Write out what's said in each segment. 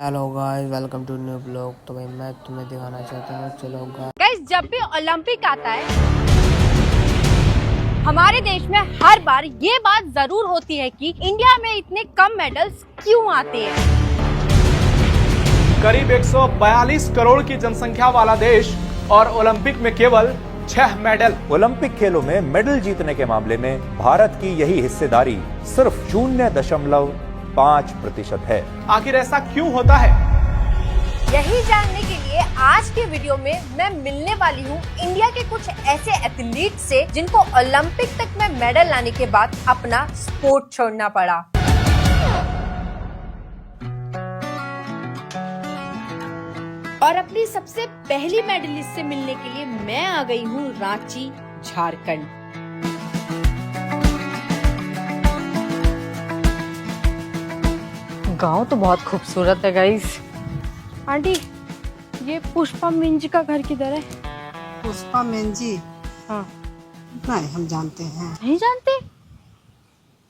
Hello guys, welcome to new blog. तो भाई मैं तुम्हें दिखाना चाहता हूँ, चलो गाइस, जब भी ओलंपिक आता है हमारे देश में हर बार ये बात जरूर होती है कि इंडिया में इतने कम मेडल्स क्यों आते हैं। करीब 142 करोड़ की जनसंख्या वाला देश और ओलंपिक में केवल 6 मेडल। ओलंपिक खेलों में मेडल जीतने के मामले में भारत की यही हिस्सेदारी सिर्फ 0.5% है। आखिर ऐसा क्यों होता है? यही जानने के लिए आज के वीडियो में मैं मिलने वाली हूँ इंडिया के कुछ ऐसे एथलीट से जिनको ओलंपिक तक में मेडल लाने के बाद अपना स्पोर्ट छोड़ना पड़ा। और अपनी सबसे पहली मेडलिस्ट से मिलने के लिए मैं आ गई हूँ रांची, झारखंड। गांव तो बहुत खूबसूरत है गाइस। आंटी, ये पुष्पा मिंज का घर किधर है? पुष्पा मेंजी? हाँ। नहीं, हम जानते हैं। नहीं जानते?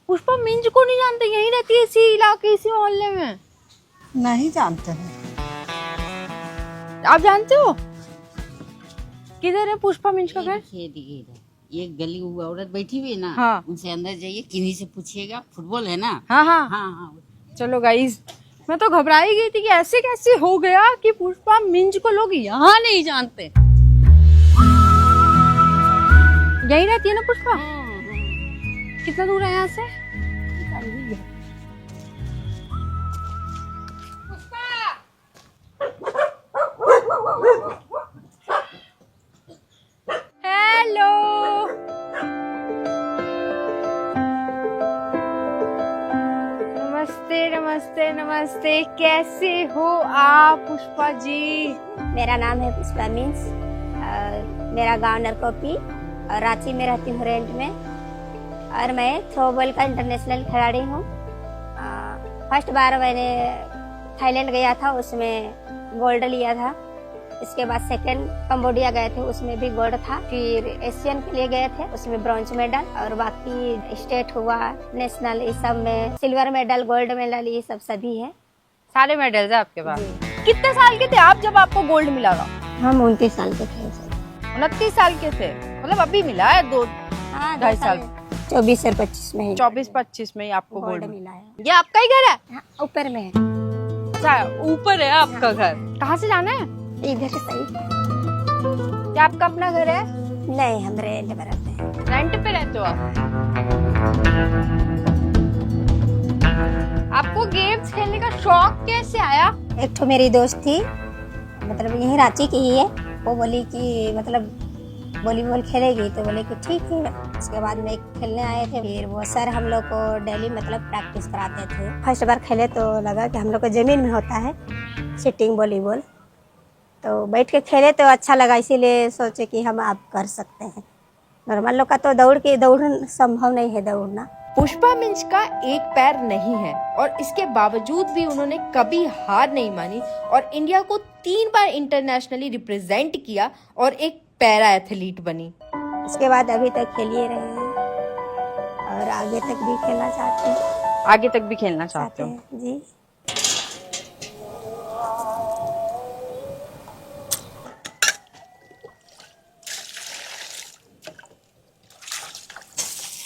पुष्पा मिंज को नहीं जानते? यहीं रहती है इसी इलाके, इसी मोहल्ले में? नहीं जानते हैं। आप जानते हो किधर है पुष्पा मिंज का घर? ये गली वो औरत बैठी हुई है ना, हाँ। उनसे अंदर जाइए, किन्हीं से पूछिएगा। फुटबॉल है ना? हाँ हाँ हाँ हाँ। चलो गाइस, मैं तो घबराई गई थी कि ऐसे कैसे हो गया कि पुष्पा मिंज को लोग यहाँ नहीं जानते। यही रहती है ना पुष्पा? कितना दूर है यहाँ से? हेलो, नमस्ते नमस्ते नमस्ते, कैसे हो आप पुष्पा जी? मेरा नाम है पुष्पा मीन्स। मेरा गांव नरकोपी और रांची में रहती हूँ रेंट में, और मैं थ्रोबॉल का इंटरनेशनल खिलाड़ी हूँ। फर्स्ट बार मैंने थाईलैंड गया था, उसमें गोल्ड लिया था। इसके बाद सेकंड कंबोडिया गए थे, उसमें भी गोल्ड था। फिर एशियन के लिए गए थे, उसमें ब्रॉन्ज मेडल, और बाकी स्टेट हुआ, नेशनल, इस सब में सिल्वर मेडल, गोल्ड मेडल, ये सब सभी है। सारे मेडल्स है आपके पास? कितने साल के थे आप जब आपको गोल्ड मिला था? हम 29 साल के थे। 29 साल के थे, मतलब अभी मिला है 2-2.5 साल। 24 और 25 में 24-25 में ही आपको गोल्ड गोल्ड मिला है। ये आपका ही घर है? हाँ, ऊपर में है। अच्छा, ऊपर है आपका घर। कहाँ से जाना है? इधर सही। क्या आपका अपना घर है? नहीं, हम रेंट में रहते हैं। रेंट पे रहते हो आप? आपको गेम्स खेलने का शौक कैसे आया? एक तो मेरी दोस्त थी, मतलब यही रांची की ही है। वो बोली कि मतलब वॉलीबॉल खेलेगी, तो बोले कि ठीक है। उसके बाद में खेलने आए थे, फिर वो सर हम लोग को डेली मतलब प्रैक्टिस कराते थे। फर्स्ट बार खेले तो लगा कि हम लोग को जमीन में होता है सिटिंग वॉलीबॉल, तो बैठ के खेले तो अच्छा लगा, इसीलिए सोचे कि हम आप कर सकते हैं। नॉर्मल लोग का तो दौड़ संभव नहीं है दौड़ना। पुष्पा मिंज का एक पैर नहीं है और इसके बावजूद भी उन्होंने कभी हार नहीं मानी और इंडिया को 3 बार इंटरनेशनली रिप्रेजेंट किया और एक पैरा एथलीट बनी। इसके बाद अभी तक खेल ही रहे हैं और आगे तक भी खेलना चाहते हैं। आगे तक भी खेलना चाहते हो? जी।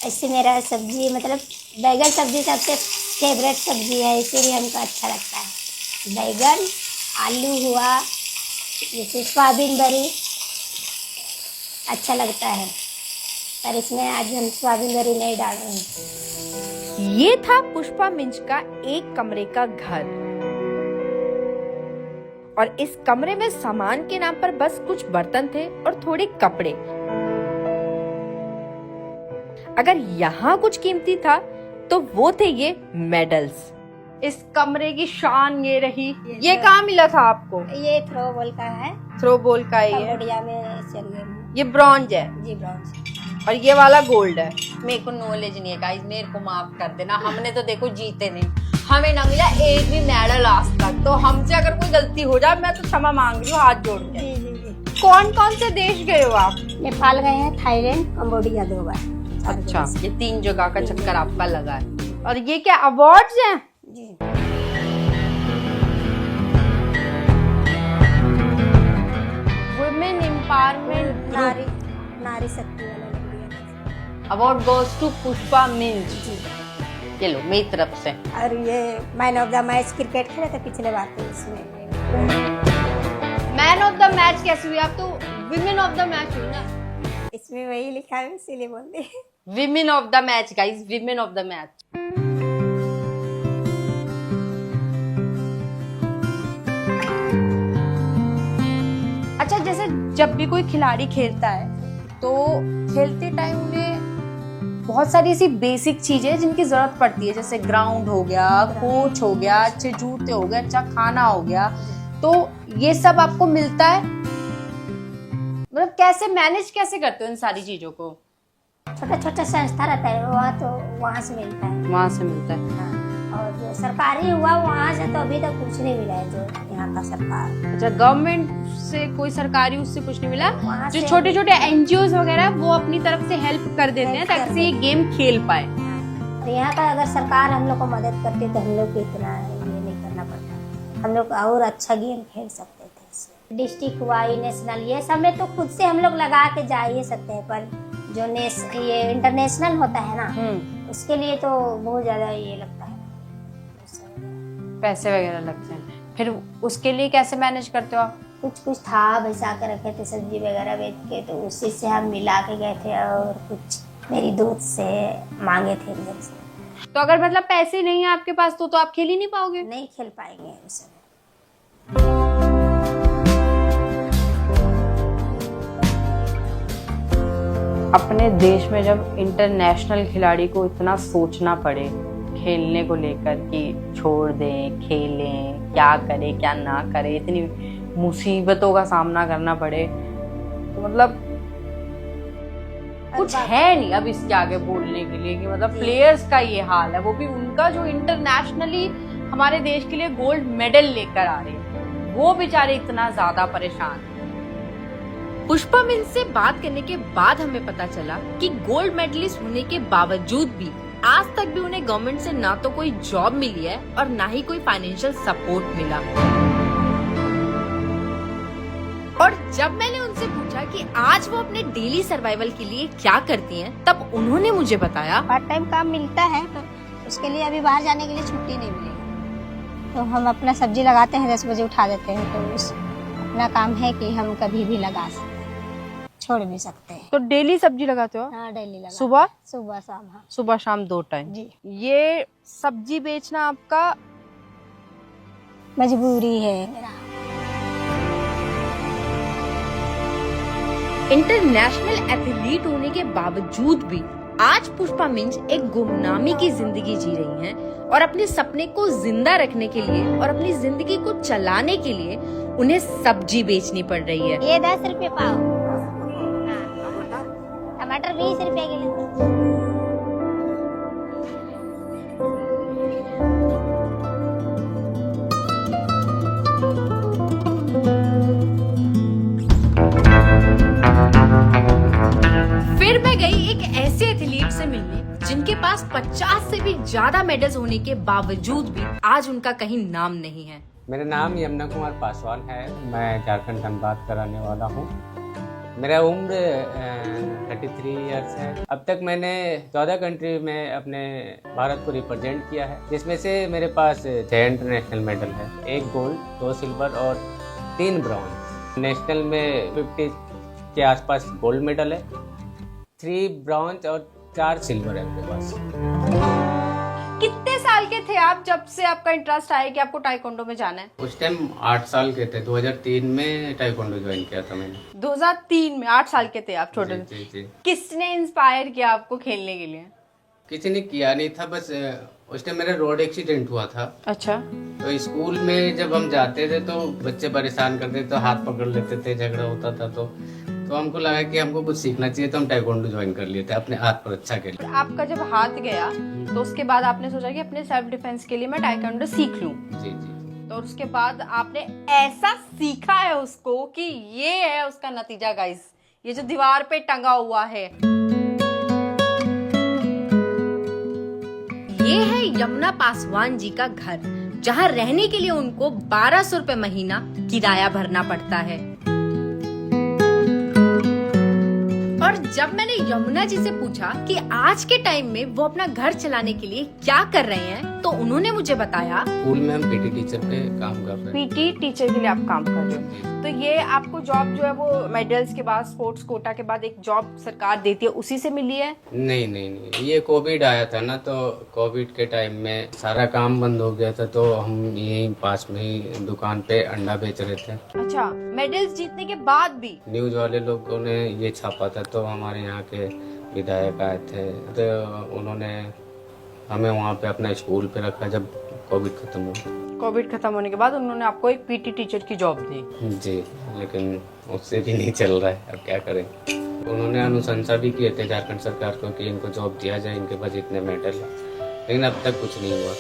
ऐसे मेरा सब्जी मतलब बैगन सब्जी सबसे फेवरेट सब्जी है, इसीलिए हमको अच्छा लगता है। बैगन, आलू हुआ, जैसे सोयाबीन बड़ी अच्छा लगता है, पर इसमें आज हम सोयाबीन बड़ी नहीं डाल रहे हैं। ये था पुष्पा मिंज का एक कमरे का घर और इस कमरे में सामान के नाम पर बस कुछ बर्तन थे और थोड़े कपड़े। अगर यहाँ कुछ कीमती था तो वो थे ये मेडल्स। इस कमरे की शान ये रही। ये कहाँ मिला था आपको? ये थ्रो बॉल का है, थ्रो बॉल का ही है। कंबोडिया में चल गए। ये ब्रॉन्ज है जी, ब्रॉन्ज। और ये वाला गोल्ड है। मेरे को नॉलेज नहीं है गाइस, मेरे को माफ कर देना। हमने तो देखो जीते नहीं, हमें ना मिला एक भी मेडल आज तक। तो हमसे अगर कोई गलती हो जाए, मैं तो क्षमा मांग रही हूँ हाथ जोड़ के। जी जी जी। कौन कौन से देश गए हो आप? नेपाल गए हैं, थाईलैंड, कंबोडिया 2 बार। अच्छा, ये 3 जगह का चक्कर आपका लगा है। और ये क्या अवार्ड्स हैं? जी। नारी शक्ति वाला लड़की। Award goes to Pushpa Minj. जी। ये लो मेरी तरफ से। और ये man of the match cricket खेले थे पिछले बार, तो इसमें मैन ऑफ द मैच कैसे हुई? आप तो विमेन ऑफ द मैच हुई ना। इसमें वही लिखा है, इसीलिए बोल दी। Women of the match guys, women of the match. अच्छा, जैसे जब भी कोई खिलाड़ी खेलता है तो खेलते टाइम में बहुत सारी ऐसी बेसिक चीजें जिनकी जरूरत पड़ती है, जैसे ग्राउंड हो गया, कोच हो गया, अच्छे जूते हो गए, अच्छा खाना हो गया, तो ये सब आपको मिलता है? मतलब कैसे मैनेज कैसे करते हो इन सारी चीजों को? छोटा छोटा संस्था रहता है वह, तो वहाँ से मिलता है। वहाँ से मिलता है। हाँ, और जो सरकारी हुआ वहाँ से तो अभी तक कुछ नहीं मिला है, जो यहाँ का सरकार। अच्छा, गवर्नमेंट से कोई सरकारी उससे कुछ नहीं मिला? वहाँ जो से- छोटे छोटे एनजीओ वगैरह वो अपनी तरफ से हेल्प कर देते हैं ताकि ये गेम खेल पाए। और यहाँ का अगर सरकार हम लोग को मदद करती तो हम लोग को इतना ये नहीं करना पड़ता, हम लोग और अच्छा गेम खेल सकते थे। डिस्ट्रिक्ट वाई नेशनल ये सब में तो खुद से हम लोग लगा के जा ही सकते हैं, पर जो ये इंटरनेशनल होता है ना, उसके लिए तो बहुत ज्यादा ये लगता है, पैसे वगैरह लगते हैं। फिर उसके लिए कैसे मैनेज करते हो आप? कुछ कुछ था बचा के रखे थे, सब्जी वगैरह बेच के, तो उसी से हम मिला के गए थे, और कुछ मेरी दोस्त से मांगे थे इधर से। तो अगर मतलब पैसे नहीं है आपके पास तो आप खेल ही नहीं पाओगे? नहीं खेल पाएंगे उस समय। अपने देश में जब इंटरनेशनल खिलाड़ी को इतना सोचना पड़े खेलने को लेकर कि छोड़ दें, खेलें, क्या करें क्या ना करें, इतनी मुसीबतों का सामना करना पड़े, तो मतलब कुछ है नहीं अब इसके आगे बोलने के लिए कि मतलब प्लेयर्स का ये हाल है, वो भी उनका जो इंटरनेशनली हमारे देश के लिए गोल्ड मेडल लेकर आ रहे हैं, वो बेचारे इतना ज्यादा परेशान हैं। पुष्पा मिंज से बात करने के बाद हमें पता चला कि गोल्ड मेडलिस्ट होने के बावजूद भी आज तक भी उन्हें गवर्नमेंट से ना तो कोई जॉब मिली है और ना ही कोई फाइनेंशियल सपोर्ट मिला। और जब मैंने उनसे पूछा कि आज वो अपने डेली सर्वाइवल के लिए क्या करती हैं, तब उन्होंने मुझे बताया पार्ट टाइम काम मिलता है, तो उसके लिए अभी बाहर जाने के लिए छुट्टी नहीं मिलेगी, तो हम अपना सब्जी लगाते हैं, 10 बजे उठा देते हैं, तो उस अपना काम है कि हम कभी भी लगा सकते हैं, छोड़ भी सकते हैं। तो डेली सब्जी लगाते हो? हाँ, डेली लगा। सुबह सुबह शाम? हाँ, सुबह शाम 2 टाइम। जी। ये सब्जी बेचना आपका मजबूरी है मेरा। इंटरनेशनल एथलीट होने के बावजूद भी आज पुष्पा मिंज एक गुमनामी की जिंदगी जी रही हैं और अपने सपने को जिंदा रखने के लिए और अपनी जिंदगी को चलाने के लिए उन्हें सब्जी बेचनी पड़ रही है। ये 10 रुपए पाव। टमाटर 20 रुपए किलो। फिर मैं गई एक ऐसे एथलीट से मिलने जिनके पास 50 से भी ज्यादा मेडल्स होने के बावजूद भी आज उनका कहीं नाम नहीं है। मेरा नाम यमुना कुमार पासवान है, मैं झारखंड धनबाद का रहने वाला हूँ। मेरा उम्र 33 इयर्स है। अब तक मैंने 14 कंट्री में अपने भारत को रिप्रेजेंट किया है, जिसमें से मेरे पास 6 इंटरनेशनल मेडल है, 1 गोल्ड, 2 सिल्वर और 3 ब्रॉन्ज। नेशनल में 50 के आसपास गोल्ड मेडल है, 3 ब्रॉन्ज और 4 सिल्वर है मेरे पास। कितने साल के थे आप जब से आपका इंटरेस्ट आया कि आपको टाइकोंडो में जाना है? उस टाइम 8 साल के थे, 2003 में टाइकोंडो ज्वाइन किया था मैंने। 2003 में 8 साल के थे आप, छोटे थे। जी, जी। किसने इंस्पायर किया आपको खेलने के लिए? किसी ने किया नहीं था, बस उस टाइम मेरा रोड एक्सीडेंट हुआ था। अच्छा। तो स्कूल में जब हम जाते थे तो बच्चे परेशान करते थे, तो हाथ पकड़ लेते थे, झगड़ा होता था, तो हमको लगा कि हमको कुछ सीखना चाहिए, तो हम टाइकोंडो ज्वाइन कर लिए थे अपने हाथ पर अच्छा के लिए। आपका जब हाथ गया तो उसके बाद आपने सोचा कि अपने सेल्फ डिफेंस के लिए मैं टाइकोंडो सीख लूं। जी जी। तो उसके बाद आपने ऐसा सीखा है उसको कि ये है उसका नतीजा गाइस, ये जो दीवार पे टंगा हुआ है। ये है यमुना पासवान जी का घर, जहाँ रहने के लिए उनको 1200 रुपए महीना किराया भरना पड़ता है। और जब मैंने यमुना जी से पूछा कि आज के टाइम में वो अपना घर चलाने के लिए क्या कर रहे हैं, तो उन्होंने मुझे बताया स्कूल में हम पीटी टीचर पे काम कर रहे हैं। पीटी टीचर के लिए आप काम कर रहे हो, तो ये आपको जॉब जो है वो मेडल्स के बाद, स्पोर्ट्स कोटा के बाद एक जॉब सरकार देती है, उसी से मिली है? नहीं नहीं नहीं, ये कोविड आया था ना, तो कोविड के टाइम में सारा काम बंद हो गया था, तो हम यहीं पास में ही दुकान पे अंडा बेच रहे थे। अच्छा, मेडल्स जीतने के बाद भी? न्यूज वाले लोगों ने ये छापा था, तो हमारे यहाँ के विधायक आए थे, तो उन्होंने हमें वहाँ पे अपना स्कूल पे रखा जब कोविड खत्म हुआ। कोविड खत्म होने के बाद उन्होंने आपको एक पीटी टीचर की जॉब दी? जी, लेकिन उससे भी नहीं चल रहा है, अब क्या करें। उन्होंने अनुशंसा भी किए थे झारखंड सरकार को कि इनको जॉब दिया जाए, इनके पास इतने मेडल है, लेकिन अब तक कुछ नहीं हुआ।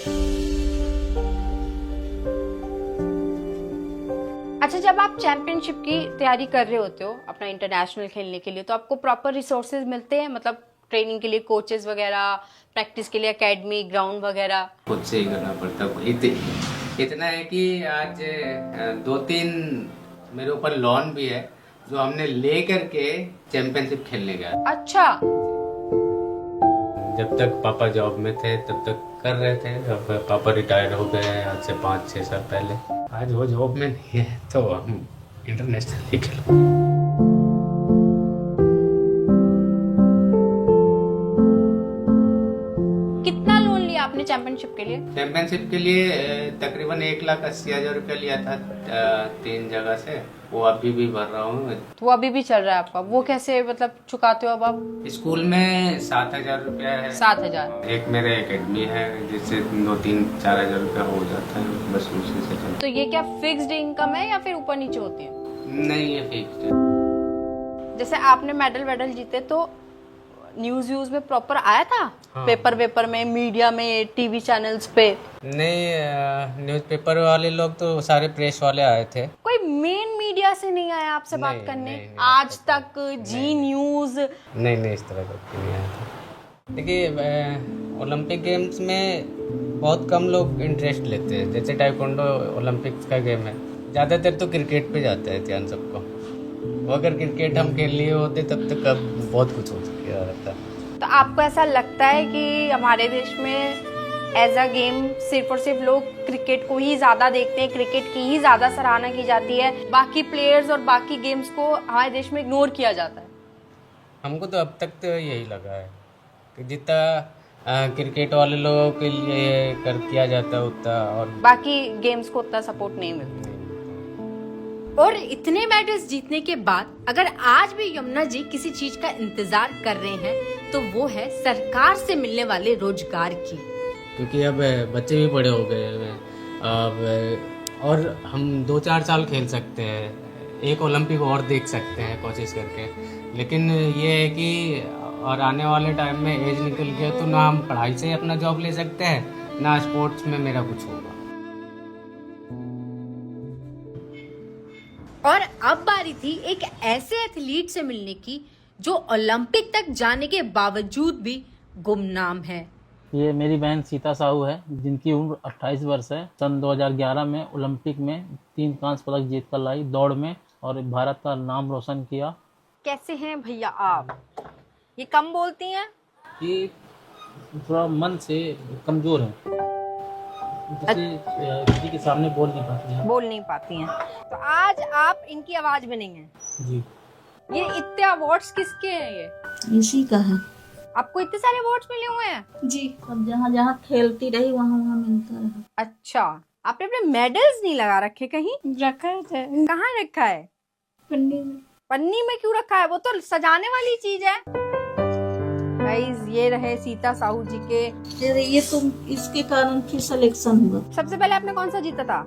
अच्छा, जब आप चैंपियनशिप की तैयारी कर रहे होते हो अपना इंटरनेशनल खेलने के लिए, तो आपको प्रॉपर रिसोर्सेज मिलते हैं, मतलब ट्रेनिंग के लिए कोचेस वगैरह, प्रैक्टिस के लिए एकेडमी, ग्राउंड वगैरह? खुद से ही करना पड़ता है। इतना है कि आज 2-3 मेरे ऊपर लोन भी है जो हमने ले करके चैंपियनशिप खेलने गया। अच्छा, जब तक पापा जॉब में थे तब तक कर रहे थे, अब पापा रिटायर हो गए आज से 5-6 साल पहले। आज वो जॉब में नहीं है, तो हम इंटरनेशनल खेलो। कितना लोन लिया आपने चैंपियनशिप के लिए? चैंपियनशिप के लिए तकरीबन 1,80,000 रुपया लिया था 3 जगह से, वो अभी भी भर रहा हूँ। वो अभी भी चल रहा है आपका? वो कैसे मतलब चुकाते हो अब आप? स्कूल में 7,000 रुपया है। 7,000? एक मेरे एकेडमी है जिससे 2-3-4,000 रुपया हो जाता है, बस उसी से चलता है। तो ये क्या फिक्स्ड इनकम है या फिर ऊपर नीचे होती है? नहीं, ये फिक्स्ड है। जैसे आपने मेडल जीते, तो न्यूज में प्रॉपर आया था? हाँ। पेपर में, मीडिया में, टीवी चैनल्स पे? नहीं, न्यूज़पेपर वाले लोग तो सारे प्रेस वाले आए थे। कोई मेन मीडिया से नहीं आया आपसे बात करने? नहीं, आज तक जी न्यूज? नहीं, इस तरह का नहीं आया था। देखिए, ओलंपिक गेम्स में बहुत कम लोग इंटरेस्ट लेते हैं। जैसे टाइकोंडो ओलंपिक्स का गेम है, ज़्यादातर तो क्रिकेट पे जाता है ध्यान सबको। अगर क्रिकेट हम खेल लिए होते तब तक अब बहुत कुछ हो चुका रहता। तो आपको ऐसा लगता है कि हमारे देश में एज अ गेम सिर्फ और सिर्फ लोग क्रिकेट को ही ज्यादा देखते हैं, क्रिकेट की ही ज्यादा सराहना की जाती है, बाकी प्लेयर्स और बाकी गेम्स को हमारे देश में इग्नोर किया जाता है? हमको तो अब तक तो यही लगा है कि जितना क्रिकेट वाले लोगों के लिए कर किया जाता है उतना और बाकी गेम्स को उतना सपोर्ट नहीं मिलता। और इतने मेडल्स जीतने के बाद अगर आज भी यमुना जी किसी चीज का इंतजार कर रहे हैं, तो वो है सरकार से मिलने वाले रोजगार की। क्योंकि अब बच्चे भी बड़े हो गए हैं अब, और हम 2-4 साल खेल सकते हैं, एक ओलंपिक और देख सकते हैं कोशिश करके। लेकिन ये है कि और आने वाले टाइम में एज निकल गया तो ना हम पढ़ाई से अपना जॉब ले सकते हैं, ना स्पोर्ट्स में मेरा कुछ होगा। और अब बारी थी एक ऐसे एथलीट से मिलने की जो ओलंपिक तक जाने के बावजूद भी गुमनाम है। ये मेरी बहन सीता साहू है, जिनकी उम्र 28 वर्ष है। सन 2011 में ओलंपिक में 3 कांस्य पदक जीत कर लाई दौड़ में, और भारत का नाम रोशन किया। कैसे हैं भैया आप? ये कम बोलती हैं? ये थोड़ा मन से कमजोर है, किसी के सामने बोल नहीं पाती हैं। तो आज आप इनकी आवाज बनेंगे जी। ये इतने अवार्ड्स किसके हैं? ये इसी का है। आपको इतने सारे अवार्ड्स मिले हुए हैं? जी, अब जहाँ जहाँ खेलती रही वहाँ वहाँ मिलता रहा। अच्छा, आपने अपने मेडल्स नहीं लगा रखे कहीं? रखा है। कहाँ रखा है? पन्नी में। पन्नी में क्यों रखा है? वो तो सजाने वाली चीज है। गाइस, ये रहे सीता साहू जी के। ये तुम इसके कारण फिर सिलेक्शन हुआ। सबसे पहले आपने कौन सा जीता था?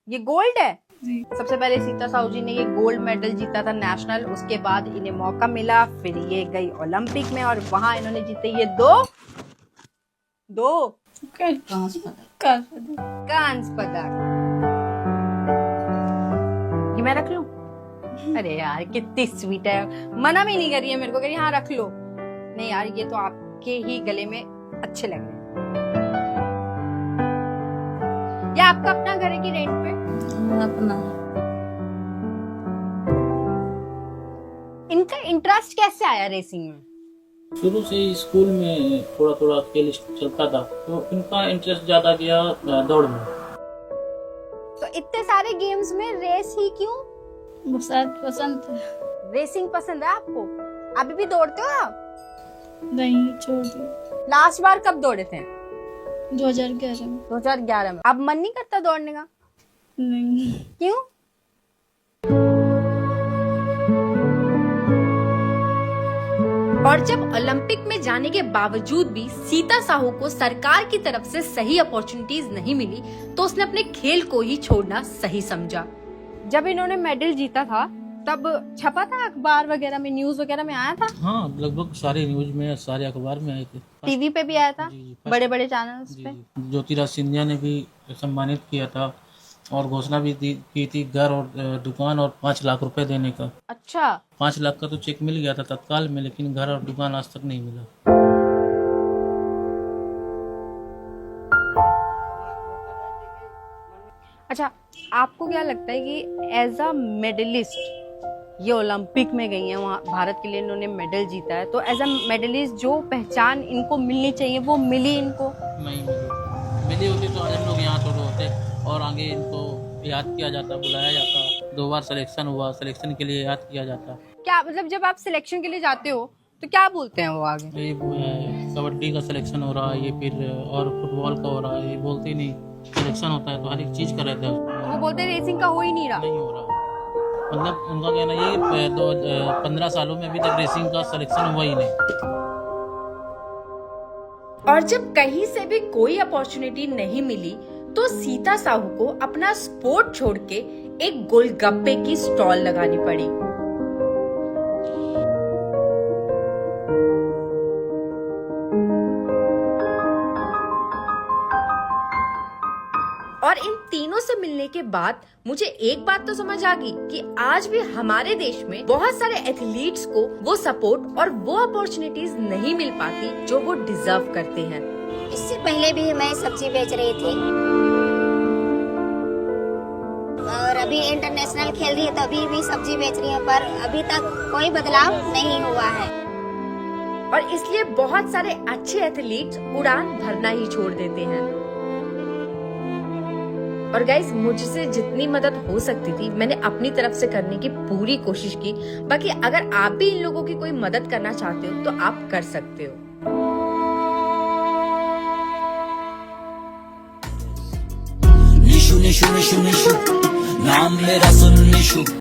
ये गोल्ड है जी। सबसे पहले सीता साहू जी ने ये गोल्ड मेडल जीता था नेशनल, उसके बाद इन्हें मौका मिला, फिर ये गई ओलंपिक में और वहां इन्होंने जीते ये दो कांस्य पदक। ये मैं रख लूं? अरे यार कितनी स्वीट है, मना भी नहीं करी है मेरे को, कह रही हाँ रख लो। नहीं यार, ये तो आपके ही गले में अच्छे लग रहे हैं। ये आपका अपना घर है कि रेंट पे? अपना। इनका इंटरेस्ट कैसे आया रेसिंग में? शुरू से ही स्कूल में थोड़ा थोड़ा खेल चलता था, तो इनका इंटरेस्ट ज्यादा गया दौड़ में। तो इतने सारे गेम्स में रेस ही क्यों? वो शायद पसंद था। रेसिंग पसंद है आपको? अभी भी दौड़ते हो आप? नहीं, छोड़ दिया। लास्ट बार कब दौड़े थे? 2011 में। 2011 में। अब मन नहीं करता दौड़ने का? नहीं। क्यों? और जब ओलंपिक में जाने के बावजूद भी सीता साहू को सरकार की तरफ से सही अपॉर्चुनिटीज नहीं मिली, तो उसने अपने खेल को ही छोड़ना सही समझा। जब इन्होंने मेडल जीता था तब छपा था अखबार वगैरह में, न्यूज वगैरह में आया था? हाँ, लगभग सारे न्यूज में, सारे अखबार में आए थे। टीवी पे भी आया था? जी, बड़े बड़े चैनल्स पे? ज्योतिराज सिंधिया ने भी सम्मानित किया था और घोषणा भी की थी घर और दुकान और 5 लाख रुपए देने का। अच्छा। 5 लाख का तो चेक मिल गया था तत्काल में, लेकिन घर और दुकान आज तक नहीं मिला। अच्छा, आपको क्या लगता है कि एज अ मेडलिस्ट ये ओलंपिक में गई हैं, वहाँ भारत के लिए इन्होंने मेडल जीता है, तो एज अ मेडलिस्ट जो पहचान इनको मिलनी चाहिए वो मिली इनको? नहीं मिली होती तो आज हम लोग यहाँ थोड़े होते और आगे इनको याद किया जाता, बुलाया जाता। 2 बार सिलेक्शन हुआ, सिलेक्शन के लिए याद किया जाता। क्या मतलब जब आप सिलेक्शन के लिए जाते हो तो क्या बोलते हैं वो आगे? ये कबड्डी का सिलेक्शन हो रहा है, ये फिर और फुटबॉल का हो रहा है, ये बोलते ही नहीं। सिलेक्शन होता है तो हर एक चीज का रहता है। वो बोलते हैं रेसिंग का हो ही नहीं रहा। नहीं हो रहा, मतलब उनका कहना ये 15 सालों में अभी तक रेसिंग का सिलेक्शन हुआ ही नहीं। और जब कहीं से भी कोई अपॉर्चुनिटी नहीं मिली, तो सीता साहू को अपना स्पोर्ट छोड़ के एक गोलगप्पे की स्टॉल लगानी पड़ी। और इन तीनों से मिलने के बाद मुझे एक बात तो समझ आ गई कि आज भी हमारे देश में बहुत सारे एथलीट्स को वो सपोर्ट और वो अपॉर्चुनिटीज नहीं मिल पाती जो वो डिजर्व करते हैं। इससे पहले भी मैं सब्जी बेच रही थी और अभी इंटरनेशनल खेल रही है, तभी भी सब्जी बेच रही हूँ, पर अभी तक कोई बदलाव नहीं हुआ है। और इसलिए बहुत सारे अच्छे एथलीट्स उड़ान भरना ही छोड़ देते हैं। और गाइस, मुझसे जितनी मदद हो सकती थी मैंने अपनी तरफ से करने की पूरी कोशिश की। बाकी अगर आप भी इन लोगों की कोई मदद करना चाहते हो तो आप कर सकते हो। निशु निशु निशु निशु, नाम मेरा सुन निशु।